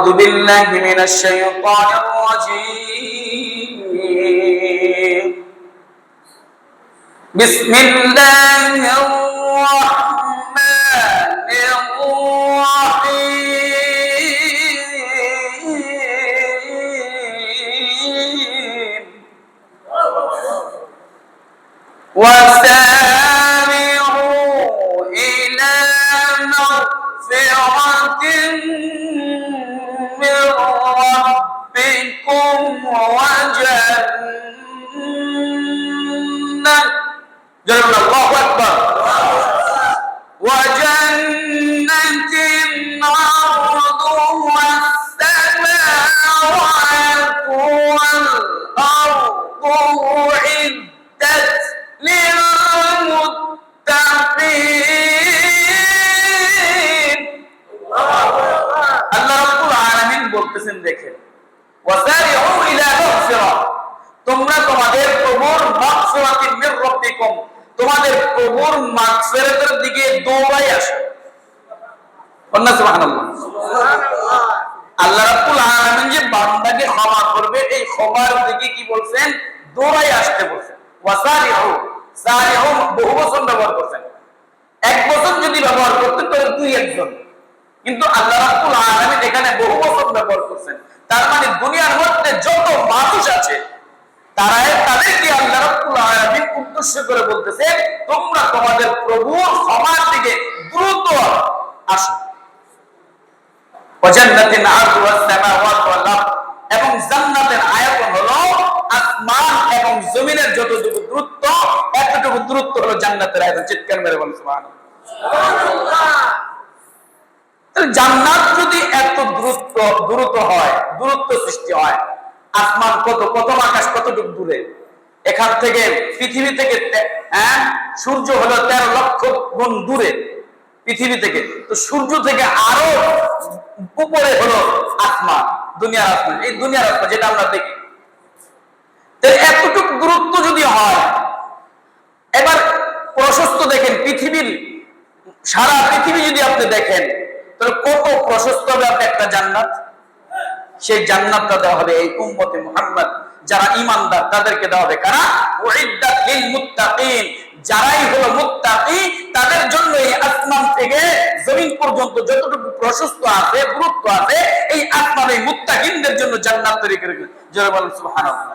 أعوذ بالله من الشيطان الرجيم بسم الله الرحمن الرحيم وسارعوا إلى مغفرة من ربكم وجنة الله أكبر وجنة عرضها السماوات والأرض أعدت للمتقين আল্লাহ রাব্বুল আলামিন বলতেছেন দেখেন ওয়াসারিউ ইলা মাগফিরা তোমরা তোমাদের প্রভুর মাগফিরাতিন মির রাব্বিকুম তোমাদের প্রভুর মাগফিরাতের দিকে দৌড়াই আসো সুবহানাল্লাহ সুবহানাল্লাহ আল্লাহ রাব্বুল আলামিন যে বান্দাকে ক্ষমা করবে এই ক্ষমার দিকে কি বলছেন দৌড়াই আসতে বলছেন ওয়াসারিউ সারিউ বহু বচন ব্যবহার করছেন এক বচন যদি ব্যবহার করতেন তাহলে দুই একজন কিন্তু আল্লাহ রাব্বুল আলামিন এখানে বহু বচন ব্যবহার করছেন তার মানে দুনিয়ার মধ্যে যত মানুষ আছে তাদেরকে আল্লাহ রাব্বুল আলামিন উদ্দেশ্য করে বলতেছে তোমরা তোমাদের প্রভুর ক্ষমার দিকে দ্রুত আসো ওয়াজান্নাতিন আরদুহাস সামাওয়াতু ওয়াল আরদ এবং জান্নাতের আয়তন হলো আসমান এবং জমিনের যতটুকু দূরত্ব এতটুকু দূরত্ব হলো জান্নাতের আয়তন চিৎকার মেরে বলেন সুবহানাল্লাহ জান্নাত যদি এত দূরত্ব হয় দূরত্ব সৃষ্টি হয় আসমান কত আকাশ কতটুকু দূরে এখান থেকে পৃথিবী থেকে সূর্য হলো 13 লক্ষ গুণ দূরে পৃথিবী থেকে তো সূর্য থেকে আরো উপরে হলো আসমান দুনিয়ার আসমান এই দুনিয়ার আসমান যেটা আমরা দেখি তো এতটুকু দূরত্ব যদি হয় এবার প্রশস্ত দেখেন পৃথিবীর সারা পৃথিবী যদি আপনি দেখেন তাহলে কত প্রশস্ত হবে একটা জান্নাত সেই জান্নাতটা দেওয়া হবে এই উম্মতে মুহাম্মদ যারা ঈমানদার তাদেরকে দেওয়া হবে কারণ উইদ্দাত লিল মুত্তাকিন যারাই হলো মুত্তাকি তাদের জন্য এই আসমান থেকে জমিন পর্যন্ত যতটুকু প্রশস্ত আছে দূরত্ব আছে এই আসমান এই মুত্তাকিনদের জন্য জান্নাত তৈরি করে জোরে বলেন সুবহানাল্লাহ